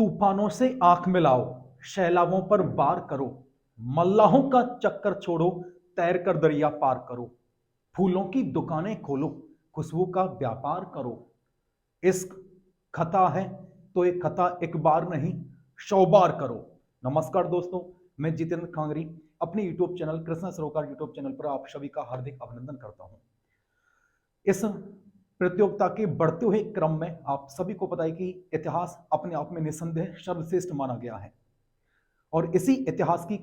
तूफानों से आंख मिलाओ, सैलाबों पर वार करो, मल्लाहों का चक्कर छोड़ो, तैर कर दरिया पार करो, फूलों की दुकानें खोलो, खुशबू का व्यापार करो। इश्क खता है तो एक खता एक बार नहीं 100 बार करो। नमस्कार दोस्तों, मैं जितेंद्र खांगरी अपने यूट्यूब चैनल कृष्णा सरोकार यूट्यूब चैनल पर आप सभी का हार्दिक अभिनंदन करता हूं। इस प्रतियोगिता के बढ़ते हुए क्रम में आप सभी को पता है कि इतिहास अपने आप में निस्संदेह सर्वश्रेष्ठ माना गया है और इसी इतिहास की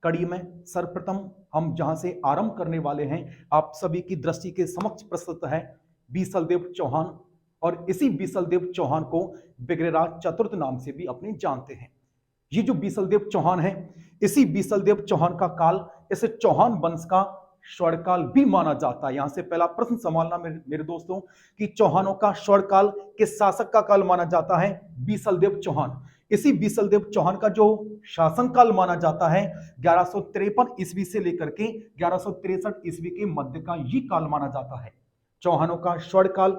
कड़ी में सर्वप्रथम हम जहां से आरंभ करने वाले हैं, आप सभी की दृष्टि के समक्ष प्रस्तुत है बीसलदेव चौहान। और इसी बीसलदेव चौहान को बिग्रेराज चतुर्थ नाम से भी अपने जानते हैं। ये जो बीसलदेव चौहान है, इसी बीसलदेव चौहान का काल इस चौहान वंश का स्वर्णकाल भी माना जाता है। यहां से पहला प्रश्न संभालना मेरे दोस्तों कि चौहानों का स्वर्णकाल किस शासक का काल माना जाता है? बीसलदेव चौहान। इसी बीसलदेव चौहान का जो शासनकाल माना जाता है 1153 ईस्वी से लेकर के 1163 ईस्वी के मध्य का ये काल माना जाता है। चौहानों का स्वर्णकाल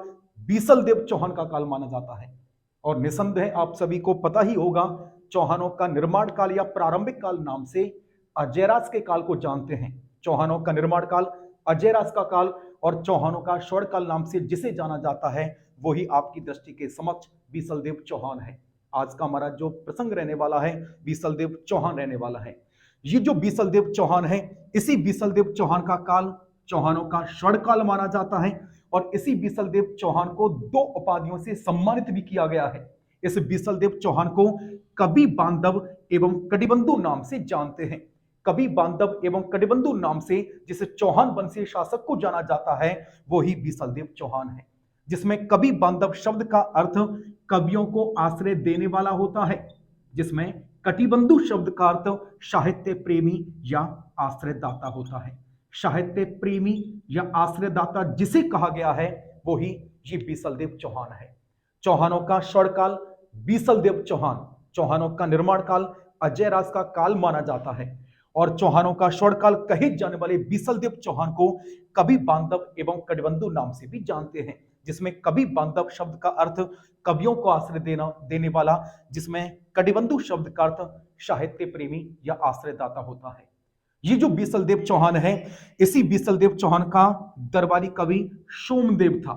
बीसलदेव चौहान का काल माना जाता है। और निसंदेह आप सभी को पता ही होगा, चौहानों का निर्माण काल या प्रारंभिक काल नाम से अजयराज के काल को जानते हैं। चौहानों का निर्माण काल, अजयराज का काल और चौहानों का स्वर्णकाल नाम से जिसे जाना जाता है, वही आपकी दृष्टि के समक्ष बीसलदेव चौहान है। आज का हमारा जो प्रसंग रहने वाला है, बीसलदेव चौहान रहने वाला है। ये जो बीसलदेव चौहान है, इसी बीसलदेव चौहान का काल चौहानों का स्वर्णकाल माना जाता है और इसी बीसलदेव चौहान को 2 उपाधियों से सम्मानित भी किया गया है। इस बीसलदेव चौहान को कवि बांधव एवं कटिबंधु नाम से जानते हैं। कवि बांधव एवं कटिबंधु नाम से जिस चौहान वंशीय शासक को जाना जाता है, वो ही बीसलदेव चौहान है। जिसमें कवि बांधव शब्द का अर्थ कवियों को आश्रय देने वाला होता है, जिसमें कटिबंधु शब्द का अर्थ साहित्य प्रेमी या आश्रयदाता होता है। साहित्य प्रेमी या आश्रयदाता जिसे कहा गया है, वो ही ये बीसलदेव चौहान है। चौहानों का स्वर्णकाल बीसलदेव चौहान, चौहानों का निर्माण काल अजयराज का काल माना जाता है और चौहानों का स्वर्णकाल कहे जाने वाले बीसलदेव चौहान को कवि बांधव एवं कटिबंधु नाम से भी जानते हैं। जिसमें कवि बांधव शब्द का अर्थ कवियों को आश्रय देने वाला, जिसमें कटिबंधु शब्द का अर्थ साहित्य प्रेमी या आश्रयदाता होता है। ये जो बीसलदेव चौहान है, इसी बीसलदेव चौहान का दरबारी कवि सोमदेव था।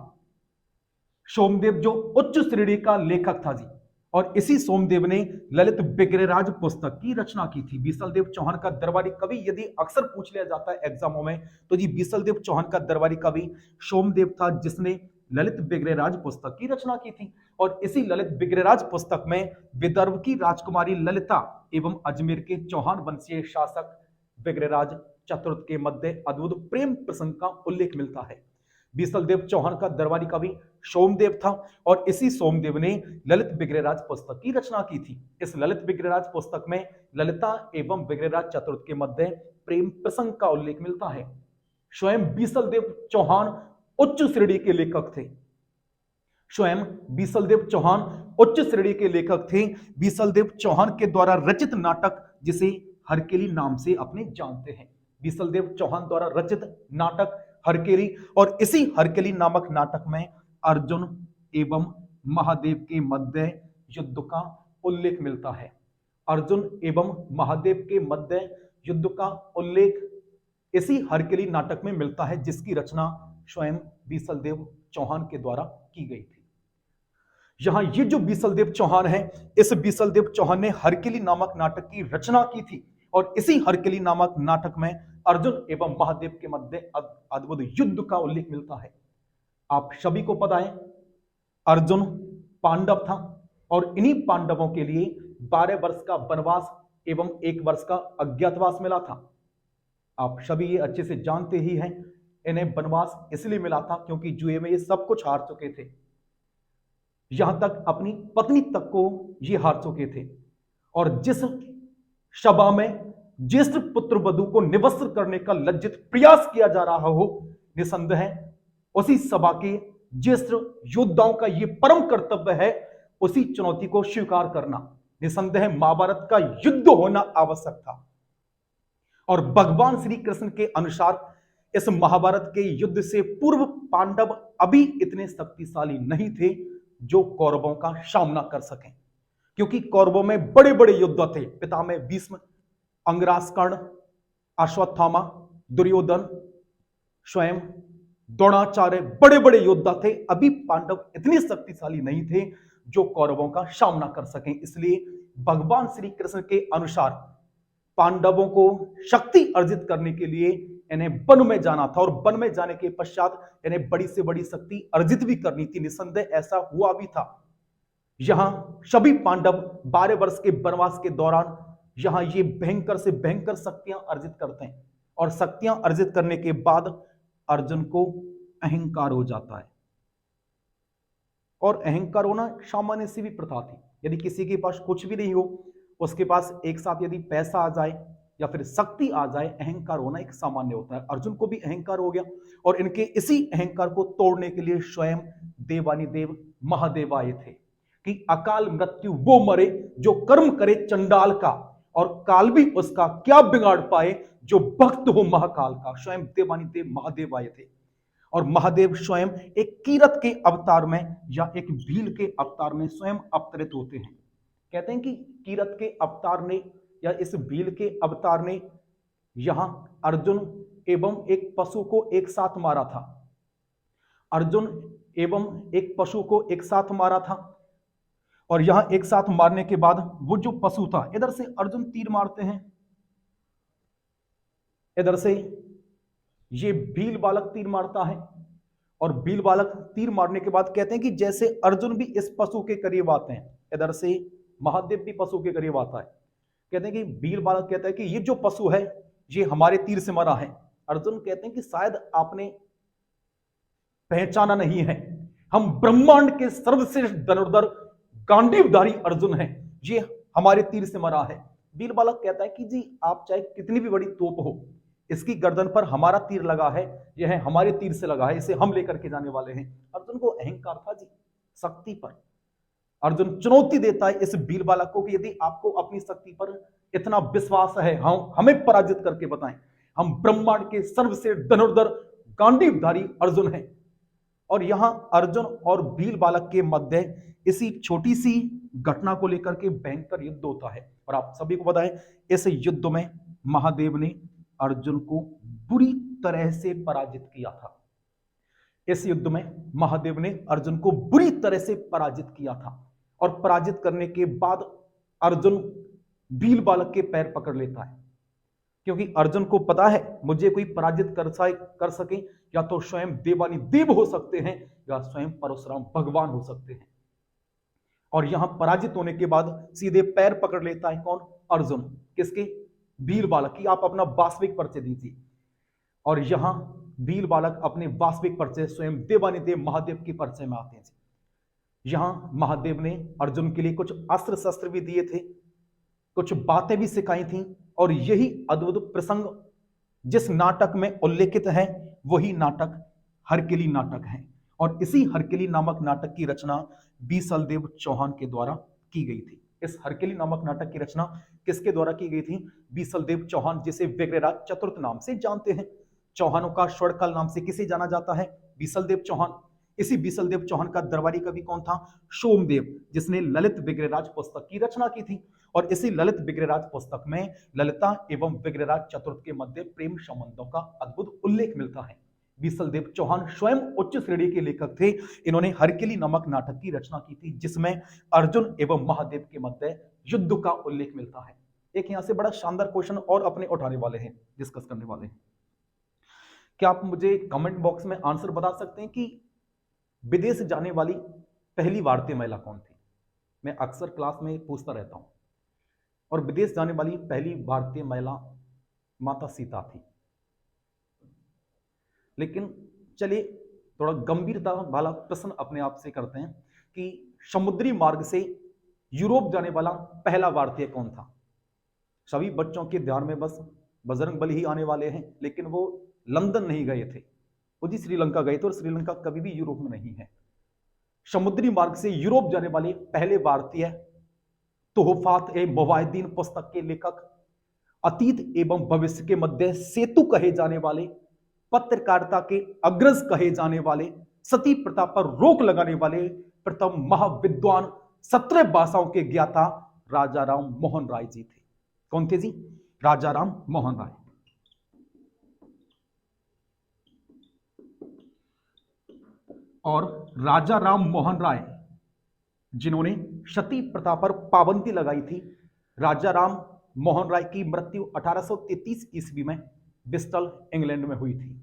सोमदेव जो उच्च श्रेणी का लेखक था जी, और इसी सोमदेव ने ललित बिग्रेराज पुस्तक की रचना की थी। बीसलदेव चौहान का दरबारी कवि यदि अक्सर पूछ लिया जाता है एग्जामों में, तो जी बीसलदेव चौहान का दरबारी कवि सोमदेव था, जिसने ललित बिग्रेराज पुस्तक की रचना की थी। और इसी ललित बिग्रेराज पुस्तक में विदर्भ की राजकुमारी ललिता एवं अजमेर के चौहान वंशीय शासक बिग्रेराज चतुर्थ के मध्य अद्भुत प्रेम प्रसंग का उल्लेख मिलता है। बीसलदेव चौहान का दरबारी कवि सोमदेव था और इसी सोमदेव ने ललित बिग्रेराज पुस्तक की रचना की थी। इस ललित बिग्रेराज पुस्तक में ललिता एवं बिग्रेराज चतुर्थ के मध्य प्रेम प्रसंग का उल्लेख मिलता है। स्वयं बीसलदेव चौहान उच्च श्रेणी के लेखक थे। स्वयं बीसलदेव चौहान उच्च श्रेणी के लेखक थे। बीसलदेव चौहान के द्वारा रचित नाटक, जिसे हरकेली नाम से अपने जानते हैं, बीसलदेव चौहान द्वारा रचित नाटक हरकेली, और इसी हरकेली नामक नाटक में अर्जुन एवं महादेव के मध्य युद्ध का उल्लेख मिलता है। अर्जुन एवं महादेव के मध्य युद्ध का उल्लेख इसी हरकेली नाटक में मिलता है, जिसकी रचना स्वयं बीसलदेव चौहान के द्वारा की गई थी। यहां ये जो बीसलदेव चौहान है, इस बीसलदेव चौहान ने हरकेली नामक नाटक की रचना की थी और इसी हरकेली नामक नाटक में अर्जुन एवं महादेव के मध्य अद्भुत युद्ध का उल्लेख मिलता है। आप सभी को पता है, अर्जुन पांडव था और इन्हीं पांडवों के लिए 12 वर्ष का वनवास एवं 1 वर्ष का अज्ञातवास मिला था। आप सभी ये अच्छे से जानते ही हैं, इन्हें वनवास इसलिए मिला था क्योंकि जुए में ये सब कुछ हार चुके थे, यहां तक अपनी पत्नी तक को ये हार चुके थे। और जिस सभा में ज्येष्ठ पुत्र वधू को निवस्त्र करने का लज्जित प्रयास किया जा रहा हो, निसंदेह उसी सभा के ज्येष्ठ योद्धाओं का यह परम कर्तव्य है उसी चुनौती को स्वीकार करना। निसंदेह महाभारत का युद्ध होना आवश्यक था और भगवान श्री कृष्ण के अनुसार इस महाभारत के युद्ध से पूर्व पांडव अभी इतने शक्तिशाली नहीं थे जो कौरवों का सामना कर सकें। क्योंकि कौरवों में बड़े बड़े योद्धा थे, पितामह भीष्म, अंगराज कर्ण, अश्वत्थामा, दुर्योधन, स्वयं द्रोणाचार्य, बड़े बड़े योद्धा थे। अभी पांडव इतने शक्तिशाली नहीं थे जो कौरवों का सामना कर सकें। इसलिए भगवान श्री कृष्ण के अनुसार पांडवों को शक्ति अर्जित करने के लिए इन्हें वन में जाना था, और वन में जाने के पश्चात इन्हें बड़ी से बड़ी शक्ति अर्जित भी करनी थी। निसंदेह ऐसा हुआ भी था। यहां सभी पांडव 12 वर्ष के वनवास के दौरान यहां ये भयंकर से भयंकर शक्तियां अर्जित करते हैं, और शक्तियां अर्जित करने के बाद अर्जुन को अहंकार हो जाता है। और अहंकार होना सामान्य सी भी प्रथा थी। यदि किसी के पास कुछ भी नहीं हो, उसके पास एक साथ यदि पैसा आ जाए या फिर शक्ति आ जाए, अहंकार होना एक सामान्य होता है। अर्जुन को भी अहंकार हो गया, और इनके इसी अहंकार को तोड़ने के लिए स्वयं देवानी देव महादेव आए थे कि अकाल मृत्यु वो मरे जो कर्म करे चंडाल का, और काल भी उसका क्या बिगाड़ पाए जो भक्त हो महाकाल का। स्वयं देवानी देव महादेव आए थे, और महादेव स्वयं एक कीरत के अवतार में या एक भील के अवतार में स्वयं अवतरित होते हैं। कहते हैं कि कीरत के अवतार ने या इस भील के अवतार ने यहां अर्जुन एवं एक पशु को एक साथ मारा था। अर्जुन एवं एक पशु को एक साथ मारा था, और यहां एक साथ मारने के बाद वो जो पशु था, इधर से अर्जुन तीर मारते हैं, इधर से ये भील बालक तीर मारता है, और भील बालक तीर मारने के बाद कहते हैं कि जैसे अर्जुन भी इस पशु के करीब आते हैं, इधर से महादेव भी पशु के करीब आता है। कहते हैं कि भील बालक कहता है कि ये जो पशु है ये हमारे तीर से मरा है। अर्जुन कहते हैं कि शायद आपने पहचाना नहीं है, हम ब्रह्मांड के सर्वश्रेष्ठ धनुर्धर गांडीवधारी अर्जुन हैं, ये हमारे तीर से मरा है। भील बालक कहता है कि जी आप चाहे कितनी भी बड़ी तोप हो, इसकी गर्दन पर हमारा तीर लगा है, यह हमारे तीर से लगा है, इसे हम लेकर के जाने वाले हैं। अर्जुन को अहंकार था जी शक्ति पर। अर्जुन चुनौती देता है इस भील बालक को कि यदि आपको अपनी शक्ति पर इतना विश्वास है, हमें पराजित करके बताएं, हम ब्रह्मांड के सर्वश्रेष्ठ धनुर्धर गांडीवधारी अर्जुन हैं। और यहां अर्जुन और भील बालक के मध्य इसी छोटी सी घटना को लेकर के भयंकर युद्ध होता है। और आप सभी को पता है इस युद्ध में महादेव ने अर्जुन को बुरी तरह से पराजित किया था। इस युद्ध में महादेव ने अर्जुन को बुरी तरह से पराजित किया था, और पराजित करने के बाद अर्जुन भील बालक के पैर पकड़ लेता है, क्योंकि अर्जुन को पता है मुझे कोई पराजित कर सके या तो स्वयं देवानी देव हो सकते हैं या स्वयं परशुराम भगवान हो सकते हैं। और यहां पराजित होने के बाद सीधे पैर पकड़ लेता है कौन? अर्जुन। किसके? भील बालक की। आप अपना वास्तविक परिचय दीजिए। और यहां भील बालक अपने वास्तविक परिचय स्वयं देवानी देव महादेव के परिचय में आते हैं। यहां महादेव ने अर्जुन के लिए कुछ अस्त्र शस्त्र भी दिए थे, कुछ बातें भी सिखाई थी, और यही अद्भुत प्रसंग जिस नाटक में उल्लेखित है वही नाटक हरकिली नाटक है। और इसी हरकिली नामक नाटक की रचना बीसलदेव चौहान के द्वारा की गई थी। इस हरकिली नामक नाटक की रचना किसके द्वारा की गई थी? बीसलदेव चौहान, जिसे विग्रहराज चतुर्थ नाम से जानते हैं। चौहानों का स्वर्णकाल नाम से किसे जाना जाता है? बीसलदेव चौहान। इसी बीसलदेव चौहान का दरबारी कवि कौन था? सोमदेव, जिसने ललित विग्रहराज पुस्तक की रचना की थी। और इसी ललित विग्रहराज पुस्तक में ललिता एवं विग्रहराज चतुर्थ के मध्य प्रेम संबंधों का अद्भुत उल्लेख मिलता है। बीसलदेव चौहान स्वयं उच्च श्रेणी के लेखक थे। इन्होंने हरकिली नामक नाटक की रचना की थी, जिसमें अर्जुन एवं महादेव के मध्य युद्ध का उल्लेख मिलता है। एक यहां से बड़ा शानदार क्वेश्चन और अपने उठाने वाले हैं, डिस्कस करने वाले हैं। क्या आप मुझे कमेंट बॉक्स में आंसर बता सकते हैं कि विदेश जाने वाली पहली भारतीय महिला कौन थी? मैं अक्सर क्लास में पूछता रहता हूं। और विदेश जाने वाली पहली भारतीय महिला माता सीता थी। लेकिन चलिए थोड़ा गंभीरता वाला प्रश्न अपने आप से करते हैं कि समुद्री मार्ग से यूरोप जाने वाला पहला भारतीय कौन था? सभी बच्चों के ध्यान में बस बजरंगबली ही आने वाले हैं, लेकिन वो लंदन नहीं गए थे, वो जी श्रीलंका गए थे, और श्रीलंका कभी भी यूरोप में नहीं है। समुद्री मार्ग से यूरोप जाने वाले पहले भारतीय तोहफात ए मुवाहिदीन पुस्तक के लेखक, अतीत एवं भविष्य के मध्य सेतु कहे जाने वाले, पत्रकारिता के अग्रज कहे जाने वाले, सती प्रथा पर रोक लगाने वाले प्रथम महाविद्वान 17 भाषाओं के ज्ञाता राजा राम मोहन राय जी थे। कौन थे जी? राजा राम मोहन राय। और राजा राम मोहन राय जिन्होंने सती प्रथा पर पाबंदी लगाई थी। राजा राम मोहन राय की मृत्यु 1833 ईस्वी में ब्रिस्टल इंग्लैंड में हुई थी।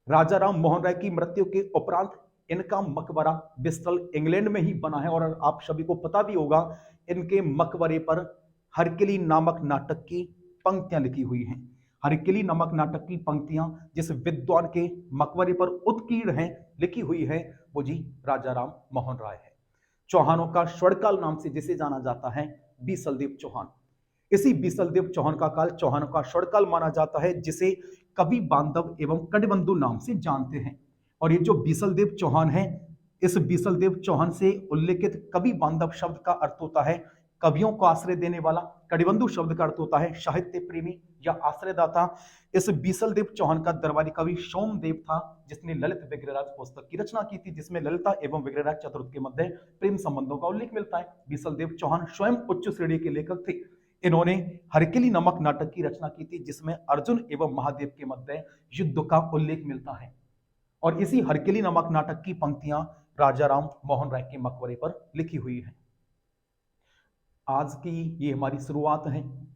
राजा राम मोहन राय की मृत्यु के उपरांत इनका मकबरा ब्रिस्टल इंग्लैंड में ही बना है और आप सभी को पता भी होगा इनके मकबरे पर हरकिली नामक नाटक की पंक्तियां लिखी हुई हैं। हरकिली नामक नाटक की पंक्तियां जिस विद्वान के मकबरे पर उत्कीर्ण हैं, लिखी हुई है, वो जी राजा राम मोहन राय है। चौहानों का स्वर्णकाल नाम से जिसे जाना जाता है बीसलदेव चौहान। इसी बीसलदेव चौहान का काल चौहानों का स्वर्णकाल माना जाता है, जिसे कवि बांधव एवं कटबंधु नाम से जानते हैं। और ये जो बीसलदेव चौहान है, इस बीसलदेव चौहान से उल्लेखित कवि बांधव शब्द का अर्थ होता है कवियों को आश्रय देने वाला। कटिबंधु शब्द का अर्थ होता है साहित्य प्रेमी या आश्रयदाता। इस बीसलदेव चौहान का दरबारी कवि सोमदेव था, जिसने ललित विग्रहराज पुस्तक की रचना की थी, जिसमें ललिता एवं विग्रहराज चतुर्थ के मध्य प्रेम संबंधों का उल्लेख मिलता है। बीसलदेव चौहान स्वयं उच्च श्रेणी के लेखक थे। इन्होंने हरकिली नामक नाटक की रचना की थी, जिसमें अर्जुन एवं महादेव के मध्य युद्ध का उल्लेख मिलता है। और इसी हरकिली नामक नाटक की पंक्तियां राजा राम मोहन राय के मकबरे पर लिखी हुई हैं। आज की ये हमारी शुरुआत है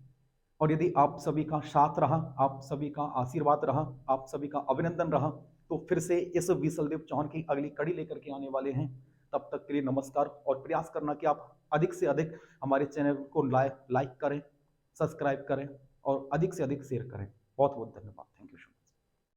और यदि आप सभी का साथ रहा, आप सभी का आशीर्वाद रहा, आप सभी का अभिनंदन रहा, तो फिर से इस बीसलदेव चौहान की अगली कड़ी लेकर के आने वाले हैं। तब तक के लिए नमस्कार और प्रयास करना कि आप अधिक से अधिक हमारे चैनल को लाइक करें, सब्सक्राइब करें और अधिक से अधिक शेयर करें। बहुत बहुत धन्यवाद।